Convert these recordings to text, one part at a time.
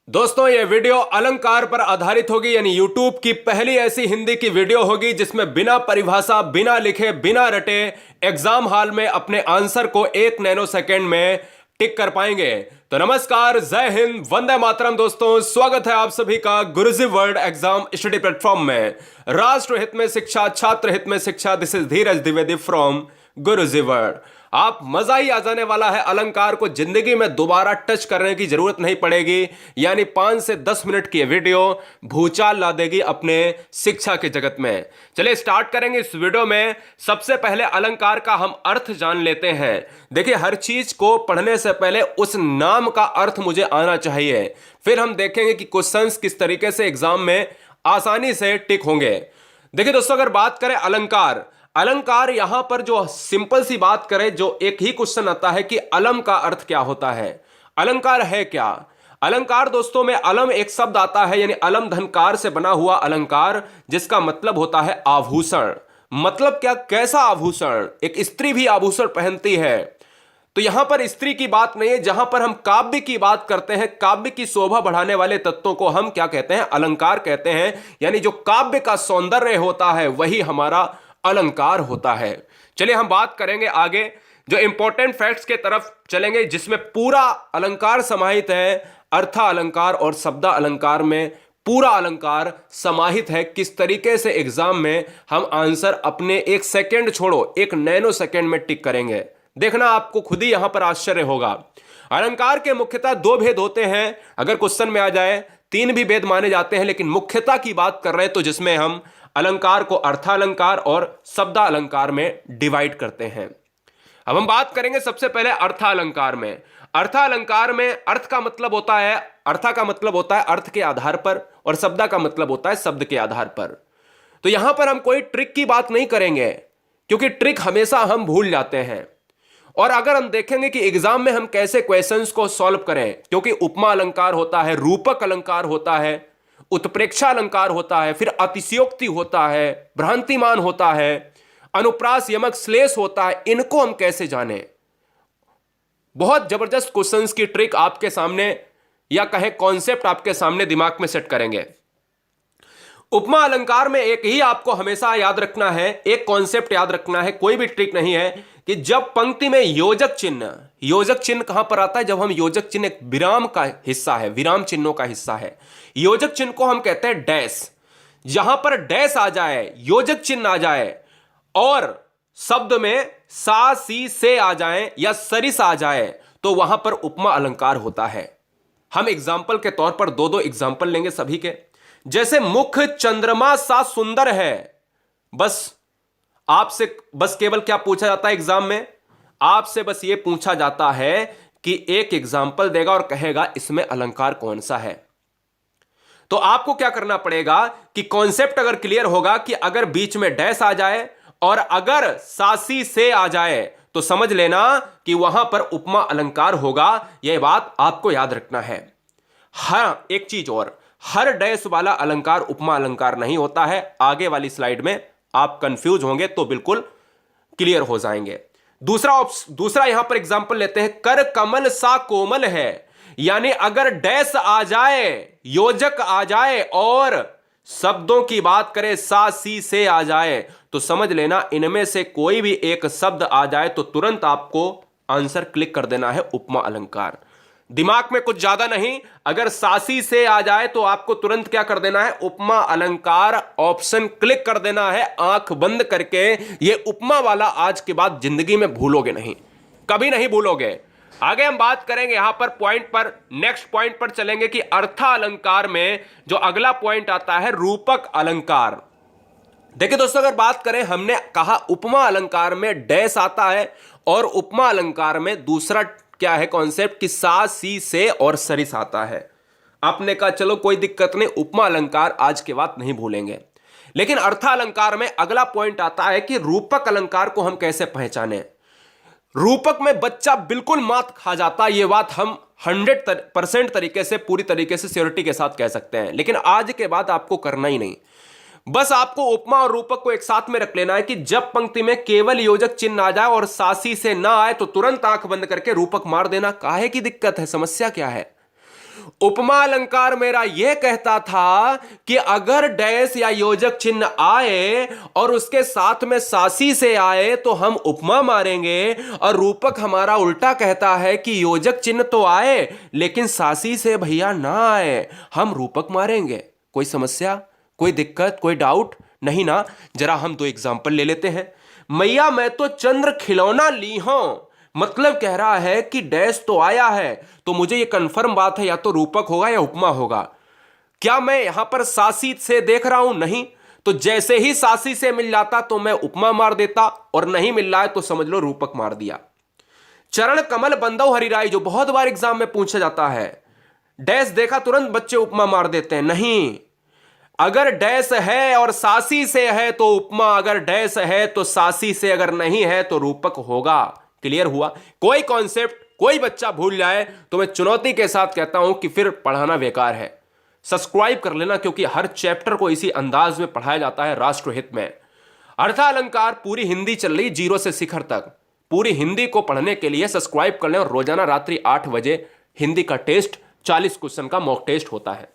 दोस्तों ये वीडियो अलंकार पर आधारित होगी, यानी YouTube की पहली ऐसी हिंदी की वीडियो होगी जिसमें बिना परिभाषा, बिना लिखे, बिना रटे एग्जाम हॉल में अपने आंसर को 1 नैनो सेकेंड में टिक कर पाएंगे। तो नमस्कार, जय हिंद, वंदे मातरम। दोस्तों स्वागत है आप सभी का गुरुजी वर्ल्ड एग्जाम स्टडी प्लेटफॉर्म में। राष्ट्र हित में शिक्षा, छात्र हित में शिक्षा। This is Dheeraj Dwivedi from Guruji world. आप मजा ही आ जाने वाला है। अलंकार को जिंदगी में दोबारा टच करने की जरूरत नहीं पड़ेगी, यानी 5 से 10 मिनट की वीडियो भूचाल ला देगी अपने शिक्षा के जगत में। चलिए स्टार्ट करेंगे इस वीडियो में। सबसे पहले अलंकार का हम अर्थ जान लेते हैं। देखिए, हर चीज को पढ़ने से पहले उस नाम का अर्थ मुझे आना चाहिए, फिर हम देखेंगे कि क्वेश्चंस किस तरीके से एग्जाम में आसानी से टिक होंगे। देखिए दोस्तों, अगर बात करें अलंकार, अलंकार यहां पर जो सिंपल सी बात करें, जो एक ही क्वेश्चन आता है कि अलम का अर्थ क्या होता है, अलंकार है क्या। अलंकार दोस्तों में अलम एक शब्द आता है, यानी अलम धनकार से बना हुआ अलंकार, जिसका मतलब होता है आभूषण। मतलब क्या, कैसा आभूषण। एक स्त्री भी आभूषण पहनती है, तो यहां पर स्त्री की बात नहीं है। जहां पर हम काव्य की बात करते हैं, काव्य की शोभा बढ़ाने वाले तत्वों को हम क्या कहते हैं, अलंकार कहते हैं। यानी जो काव्य का सौंदर्य होता है वही हमारा अलंकार होता है। चलिए हम बात करेंगे आगे, जो इंपॉर्टेंट फैक्ट्स के तरफ चलेंगे, जिसमें पूरा अलंकार समाहित है। अर्था अलंकार और शब्दा अलंकार में पूरा अलंकार समाहित है। किस तरीके से एग्जाम में हम आंसर अपने 1 सेकेंड छोड़ो 1 नैनो सेकेंड में टिक करेंगे, देखना आपको खुद ही यहां पर आश्चर्य होगा। अलंकार के मुख्यतः 2 भेद होते हैं। अगर क्वेश्चन में आ जाए 3 भी भेद माने जाते हैं, लेकिन मुख्यतः की बात कर रहे हैं तो जिसमें हम अलंकार को अर्थालंकार और शब्दा अलंकार में डिवाइड करते हैं। अब हम बात करेंगे सबसे पहले अर्थालंकार में। अर्थालंकार में अर्थ का मतलब होता है, अर्था का मतलब होता है अर्थ के आधार पर, और शब्दा का मतलब होता है शब्द के आधार पर। तो यहां पर हम कोई ट्रिक की बात नहीं करेंगे, क्योंकि ट्रिक हमेशा हम भूल जाते हैं। और अगर हम देखेंगे कि एग्जाम में हम कैसे क्वेश्चंस को सॉल्व करें, क्योंकि उपमा अलंकार होता है, रूपक अलंकार होता है, उत्प्रेक्षा अलंकार होता है, फिर अतिशयोक्ति होता है, भ्रांतिमान होता है, अनुप्रास, यमक, श्लेष होता है। इनको हम कैसे जानें। बहुत जबरदस्त क्वेश्चंस की ट्रिक आपके सामने, या कहें कॉन्सेप्ट आपके सामने दिमाग में सेट करेंगे। उपमा अलंकार में एक ही आपको हमेशा याद रखना है, एक कॉन्सेप्ट याद रखना है, कोई भी ट्रिक नहीं है, कि जब पंक्ति में योजक चिन्ह, योजक चिन्ह कहां पर आता है, जब हम योजक चिन्ह एक विराम का हिस्सा है, विराम चिन्हों का हिस्सा है। योजक चिन्ह को हम कहते हैं डैश। जहां पर डैश आ जाए, योजक चिन्ह आ जाए, और शब्द में सा, सी, से आ जाए, या सरिस आ जाए, तो वहां पर उपमा अलंकार होता है। हम एग्जाम्पल के तौर पर 2-2 एग्जाम्पल लेंगे सभी के। जैसे मुख चंद्रमा सा सुंदर है, बस आपसे बस केवल क्या पूछा जाता है एग्जाम में, आपसे बस यह पूछा जाता है कि एक एग्जाम्पल देगा और कहेगा इसमें अलंकार कौन सा है। तो आपको क्या करना पड़ेगा कि कॉन्सेप्ट अगर क्लियर होगा कि अगर बीच में डैश आ जाए और अगर सासी से आ जाए, तो समझ लेना कि वहां पर उपमा अलंकार होगा। यह बात आपको याद रखना है। हाँ, एक चीज और, हर डैश वाला अलंकार उपमा अलंकार नहीं होता है। आगे वाली स्लाइड में आप कंफ्यूज होंगे तो बिल्कुल क्लियर हो जाएंगे। दूसरा यहां पर एग्जांपल लेते हैं, कर कमल सा कोमल है। यानी अगर डैश आ जाए, योजक आ जाए, और शब्दों की बात करें सा, सी, से आ जाए, तो समझ लेना इनमें से कोई भी एक शब्द आ जाए तो तुरंत आपको आंसर क्लिक कर देना है उपमा अलंकार। दिमाग में कुछ ज्यादा नहीं, अगर सासी से आ जाए तो आपको तुरंत क्या कर देना है, उपमा अलंकार ऑप्शन क्लिक कर देना है, आंख बंद करके। ये उपमा वाला आज के बाद जिंदगी में भूलोगे नहीं, कभी नहीं भूलोगे। आगे हम बात करेंगे यहां पर पॉइंट पर, नेक्स्ट पॉइंट पर चलेंगे कि अर्था अलंकार में जो अगला पॉइंट आता है रूपक अलंकार। देखिए दोस्तों, अगर बात करें, हमने कहा उपमा अलंकार में डैश आता है, और उपमा अलंकार में दूसरा क्या है कॉन्सेप्ट, कि सा, सी, से और सरिस आता है। आपने कहा चलो कोई दिक्कत नहीं, उपमा अलंकार आज के बाद नहीं भूलेंगे। लेकिन अर्था अलंकार में अगला पॉइंट आता है कि रूपक अलंकार को हम कैसे पहचाने। रूपक में बच्चा बिल्कुल मात खा जाता है, यह बात हम 100% तरीके से, पूरी तरीके से श्योरिटी के साथ कह सकते हैं। लेकिन आज के बाद आपको करना ही नहीं, बस आपको उपमा और रूपक को एक साथ में रख लेना है कि जब पंक्ति में केवल योजक चिन्ह आ जाए और सासी से ना आए तो तुरंत आंख बंद करके रूपक मार देना। काहे की दिक्कत है, समस्या क्या है। उपमा अलंकार मेरा यह कहता था कि अगर डैश या योजक चिन्ह आए और उसके साथ में सासी से आए तो हम उपमा मारेंगे, और रूपक हमारा उल्टा कहता है कि योजक चिन्ह तो आए लेकिन सासी से भैया ना आए, हम रूपक मारेंगे। कोई समस्या, कोई दिक्कत, कोई डाउट नहीं ना? जरा हम दो एग्जाम्पल ले लेते हैं। मैया मैं तो चंद्र खिलौना ली हूं, मतलब कह रहा है कि डैश तो आया है, तो मुझे यह कंफर्म बात है या तो रूपक होगा या उपमा होगा। क्या मैं यहां पर सासी से देख रहा हूं? नहीं। तो जैसे ही सासी से मिल जाता तो मैं उपमा मार देता, और नहीं मिल रहा है तो समझ लो रूपक मार दिया। चरण कमल बंदो हरिराय, जो बहुत बार एग्जाम में पूछा जाता है, डैश देखा तुरंत बच्चे उपमा मार देते हैं। नहीं, अगर डैश है और सासी से है तो उपमा, अगर डैश है तो सासी से, अगर नहीं है तो रूपक होगा। क्लियर हुआ? कोई कॉन्सेप्ट कोई बच्चा भूल जाए तो मैं चुनौती के साथ कहता हूं कि फिर पढ़ाना बेकार है। सब्सक्राइब कर लेना, क्योंकि हर चैप्टर को इसी अंदाज में पढ़ाया जाता है राष्ट्रहित में। अर्थालंकार पूरी हिंदी चल रही, जीरो से शिखर तक। पूरी हिंदी को पढ़ने के लिए सब्सक्राइब कर लें, और रोजाना रात्रि 8 बजे हिंदी का टेस्ट 40 क्वेश्चन का मॉक टेस्ट होता है।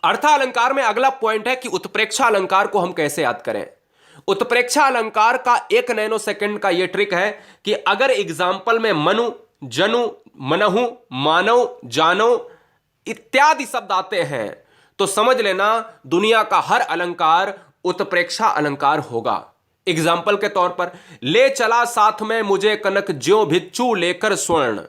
अर्थालंकार में अगला पॉइंट है कि उत्प्रेक्षा अलंकार को हम कैसे याद करें। उत्प्रेक्षा अलंकार का 1 नैनो सेकंड का यह ट्रिक है कि अगर एग्जाम्पल में मनु, जनु, मनहु, मानव, जानो इत्यादि शब्द आते हैं तो समझ लेना दुनिया का हर अलंकार उत्प्रेक्षा अलंकार होगा। एग्जाम्पल के तौर पर, ले चला साथ में मुझे कनक ज्यों भिक्षु लेकर स्वर्ण,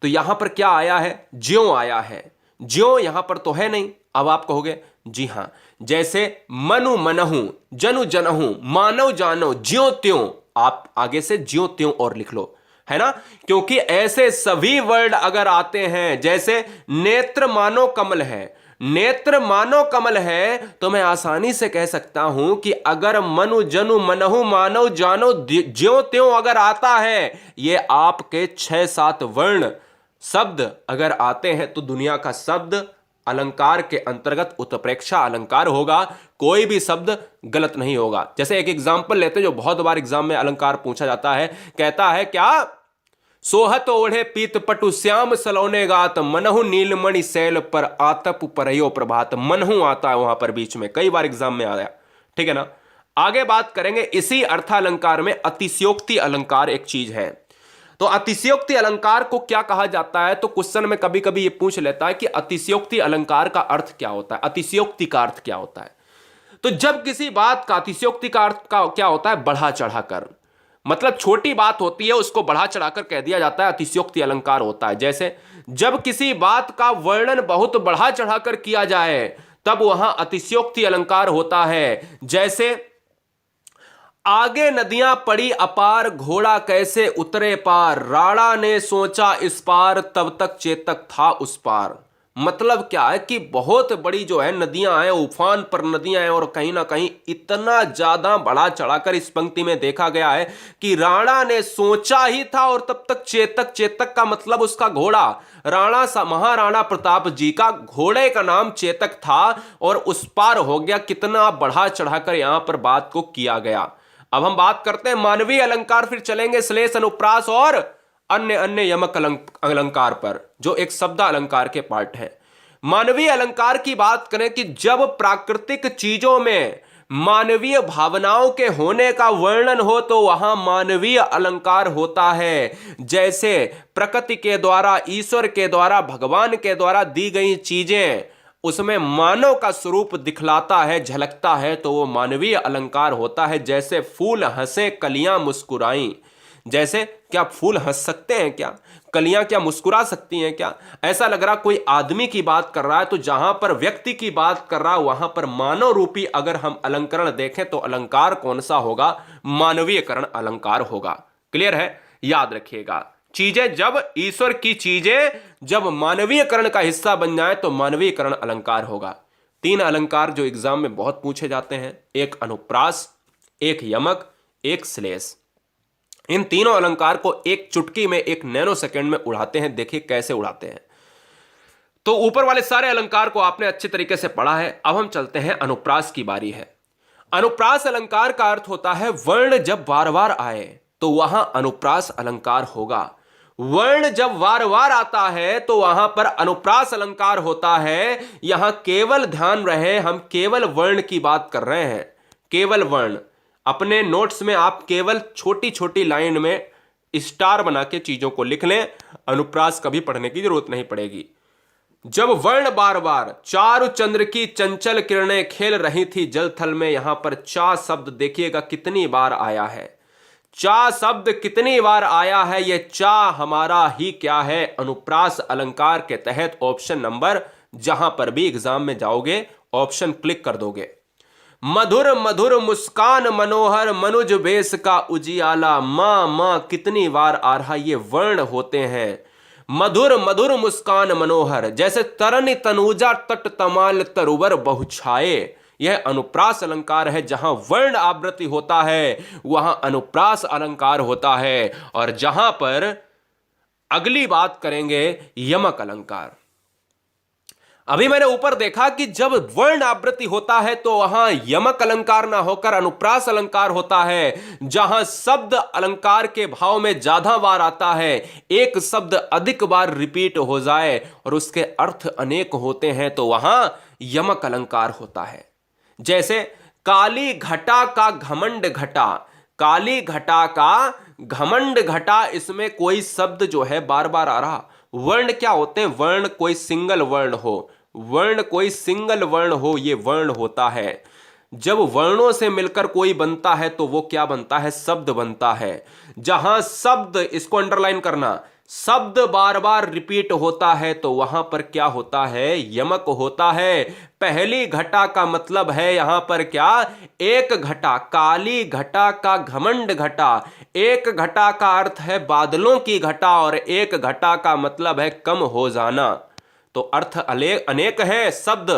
तो यहां पर क्या आया है? ज्यों आया है। ज्यों यहां पर तो है नहीं। अब आप कहोगे जी हां, जैसे मनु मनहु, जनु जनहु, मानव जानो, ज्यों त्यों, आप आगे से ज्यों त्यों और लिख लो, है ना? क्योंकि ऐसे सभी वर्ड अगर आते हैं, जैसे नेत्र मानो कमल है, नेत्र मानो कमल है, तो मैं आसानी से कह सकता हूं कि अगर मनु जनु मनहु मानव जानो ज्यों त्यों अगर आता है, ये आपके 6-7 वर्ण शब्द अगर आते हैं तो दुनिया का शब्द अलंकार के अंतर्गत उत्प्रेक्षा अलंकार होगा। कोई भी शब्द गलत नहीं होगा। जैसे एक एग्जाम्पल लेते हैं जो बहुत बार एग्जाम में अलंकार पूछा जाता है, कहता है क्या? सोहत ओढ़े पीत पटु श्याम सलोने गात, मनहु नीलमणि शैल पर आतप परयो प्रभात। मनहु आता है वहां पर बीच में, कई बार एग्जाम में आया। ठीक है ना? आगे बात करेंगे। इसी अर्थालंकार में अतिशयोक्ति अलंकार एक चीज है। तो अतिशयोक्ति अलंकार को क्या कहा जाता है? तो क्वेश्चन में कभी कभी ये पूछ लेता है कि अतिशयोक्ति अलंकार का अर्थ क्या होता है, अतिशयोक्ति का अर्थ क्या होता है। तो जब किसी बात का, अतिशयोक्ति का अर्थ का क्या होता है? बढ़ा चढ़ाकर, मतलब छोटी बात होती है उसको बढ़ा चढ़ाकर कह दिया जाता है, अतिशयोक्ति अलंकार होता है। जैसे जब किसी बात का वर्णन बहुत बढ़ा चढ़ाकर किया जाए तब वहां अतिशयोक्ति अलंकार होता है। जैसे आगे नदियां पड़ी अपार, घोड़ा कैसे उतरे पार, राणा ने सोचा इस पार, तब तक चेतक था उस पार। मतलब क्या है कि बहुत बड़ी जो है नदियां हैं, उफान पर नदियां हैं, और कहीं ना कहीं इतना ज्यादा बढ़ा चढ़ाकर इस पंक्ति में देखा गया है कि राणा ने सोचा ही था और तब तक चेतक, चेतक का मतलब उसका घोड़ा, राणा सा महाराणा प्रताप जी का घोड़े का नाम चेतक था, और उस पार हो गया। कितना बढ़ा चढ़ाकर यहां पर बात को किया गया। अब हम बात करते हैं मानवीय अलंकार, फिर चलेंगे श्लेष, अनुप्रास और अन्य अन्य यमक अलंकार पर, जो एक शब्द अलंकार के पार्ट है। मानवीय अलंकार की बात करें कि जब प्राकृतिक चीजों में मानवीय भावनाओं के होने का वर्णन हो तो वहां मानवीय अलंकार होता है। जैसे प्रकृति के द्वारा, ईश्वर के द्वारा, भगवान के द्वारा दी गई चीजें, उसमें मानव का स्वरूप दिखलाता है, झलकता है, तो वो मानवीय अलंकार होता है। जैसे फूल हंसे कलियां मुस्कुराई, जैसे क्या फूल हंस सकते हैं क्या? कलियां क्या मुस्कुरा सकती हैं क्या? ऐसा लग रहा कोई आदमी की बात कर रहा है, तो जहां पर व्यक्ति की बात कर रहा है वहां पर मानव रूपी अगर हम अलंकरण देखें तो अलंकार कौन सा होगा? मानवीयकरण अलंकार होगा। क्लियर है? याद रखिएगा, चीजें जब ईश्वर की चीजें जब मानवीयकरण का हिस्सा बन जाए तो मानवीयकरण अलंकार होगा। 3 अलंकार जो एग्जाम में बहुत पूछे जाते हैं, एक अनुप्रास, एक यमक, एक श्लेष। इन तीनों अलंकार को एक चुटकी में, 1 नैनो सेकंड में उड़ाते हैं। देखिए कैसे उड़ाते हैं। तो ऊपर वाले सारे अलंकार को आपने अच्छे तरीके से पढ़ा है। अब हम चलते हैं, अनुप्रास की बारी है। अनुप्रास अलंकार का अर्थ होता है वर्ण जब बार बार आए तो वहां अनुप्रास अलंकार होगा। वर्ण जब वार वार आता है तो वहां पर अनुप्रास अलंकार होता है। यहां केवल ध्यान रहे, हम केवल वर्ण की बात कर रहे हैं, केवल वर्ण। अपने नोट्स में आप केवल छोटी छोटी लाइन में स्टार बना के चीजों को लिख लें, अनुप्रास कभी पढ़ने की जरूरत नहीं पड़ेगी। जब वर्ण बार बार, चारु चंद्र की चंचल किरणें खेल रही थी जल थल में, यहां पर चा शब्द देखिएगा कितनी बार आया है। चा शब्द कितनी बार आया है, यह चा हमारा ही क्या है, अनुप्रास अलंकार के तहत ऑप्शन नंबर, जहां पर भी एग्जाम में जाओगे ऑप्शन क्लिक कर दोगे। मधुर मधुर मुस्कान मनोहर मनुज बेस का उजियाला, मां मां कितनी बार आ रहा, ये वर्ण होते हैं। मधुर मधुर मुस्कान मनोहर, जैसे तरन तनूजा तट तमाल तरुवर बहुछाए, यह अनुप्रास अलंकार है। जहां वर्ण आवृत्ति होता है वहां अनुप्रास अलंकार होता है। और जहां पर अगली बात करेंगे यमक अलंकार। अभी मैंने ऊपर देखा कि जब वर्ण आवृत्ति होता है तो वहां यमक अलंकार ना होकर अनुप्रास अलंकार होता है। जहां शब्द अलंकार के भाव में ज्यादा बार आता है, एक शब्द अधिक बार रिपीट हो जाए और उसके अर्थ अनेक होते हैं, तो वहां यमक अलंकार होता है। जैसे काली घटा का घमंड घटा, काली घटा का घमंड घटा, इसमें कोई शब्द जो है बार बार आ रहा। वर्ण क्या होते हैं, वर्ण कोई सिंगल वर्ण हो, वर्ण कोई सिंगल वर्ण हो, ये वर्ण होता है। जब वर्णों से मिलकर कोई बनता है तो वो क्या बनता है, शब्द बनता है। जहां शब्द, इसको अंडरलाइन करना, शब्द बार बार रिपीट होता है तो वहां पर क्या होता है, यमक होता है। पहली घटा का मतलब है यहां पर क्या, एक घटा, काली घटा का घमंड घटा। एक घटा का अर्थ है बादलों की घटा और एक घटा का मतलब है कम हो जाना। तो अर्थ अनेक है, शब्द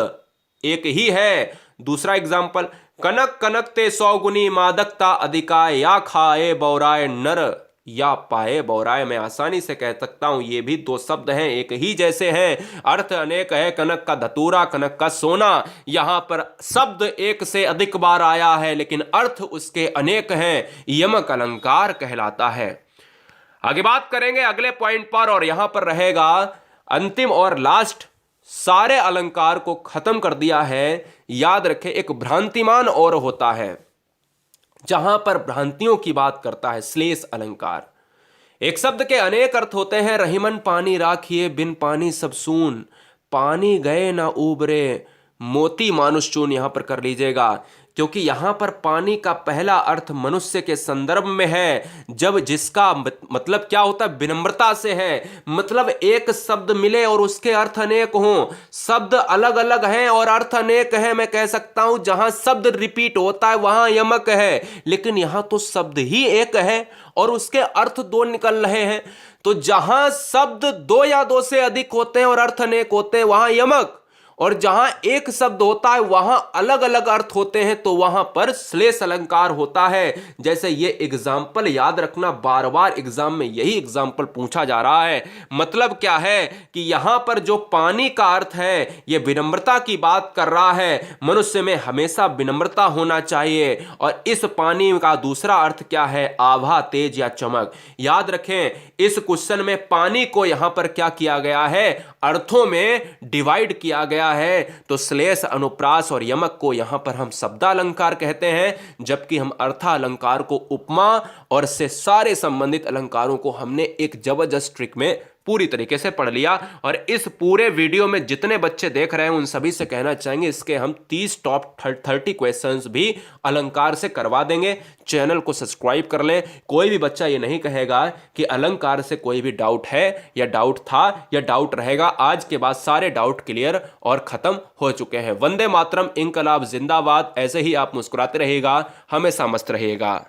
एक ही है। दूसरा एग्जाम्पल, कनक कनक ते 100 गुनी मादकता अधिकाय, या खाए बौराए नर या पाए बौराए। मैं आसानी से कह सकता हूं ये भी दो शब्द हैं, एक ही जैसे हैं, अर्थ अनेक है। कनक का धतूरा, कनक का सोना, यहां पर शब्द एक से अधिक बार आया है लेकिन अर्थ उसके अनेक हैं, यमक अलंकार कहलाता है। आगे बात करेंगे अगले पॉइंट पर, और यहां पर रहेगा अंतिम और लास्ट। सारे अलंकार को खत्म कर दिया है। याद रखें एक भ्रांतिमान और होता है, जहां पर भ्रांतियों की बात करता है, श्लेष अलंकार। एक शब्द के अनेक अर्थ होते हैं। रहीमन पानी राखिए बिन पानी सब सून, पानी गए ना उबरे मोती मानुष चून, यहां पर कर लीजिएगा, क्योंकि यहां पर पानी का पहला अर्थ मनुष्य के संदर्भ में है। जब जिसका मतलब क्या होता है, विनम्रता से है। मतलब एक शब्द मिले और उसके अर्थ अनेक हों, शब्द अलग अलग हैं और अर्थ अनेक हैं, मैं कह सकता हूं जहां शब्द रिपीट होता है वहां यमक है, लेकिन यहां तो शब्द ही एक है और उसके अर्थ दो निकल रहे हैं। तो जहां शब्द दो या दो से अधिक होते हैं और अर्थ अनेक होते हैं वहां यमक, और जहां एक शब्द होता है वहां अलग अलग अर्थ होते हैं तो वहां पर श्लेष अलंकार होता है। जैसे ये एग्जाम्पल याद रखना, बार बार एग्जाम में यही एग्जाम्पल पूछा जा रहा है। मतलब क्या है कि यहां पर जो पानी का अर्थ है ये विनम्रता की बात कर रहा है। मनुष्य में हमेशा विनम्रता होना चाहिए। और इस पानी का दूसरा अर्थ क्या है, आभा, तेज या चमक। याद रखें इस क्वेश्चन में पानी को यहां पर क्या किया गया है, अर्थों में डिवाइड किया गया है। तो श्लेष, अनुप्रास और यमक को यहां पर हम शब्दालंकार कहते हैं, जबकि हम अर्थालंकार को उपमा और से सारे संबंधित अलंकारों को हमने एक जबरदस्त ट्रिक में पूरी तरीके से पढ़ लिया। और इस पूरे वीडियो में जितने बच्चे देख रहे हैं उन सभी से कहना चाहेंगे इसके हम 30 टॉप 30 क्वेश्चंस भी अलंकार से करवा देंगे। चैनल को सब्सक्राइब कर लें। कोई भी बच्चा ये नहीं कहेगा कि अलंकार से कोई भी डाउट है या डाउट था या डाउट रहेगा। आज के बाद सारे डाउट क्लियर और खत्म हो चुके हैं। वंदे मातरम, इंकलाब जिंदाबाद। ऐसे ही आप मुस्कुराते रहिएगा, हमेशा मस्त रहिएगा।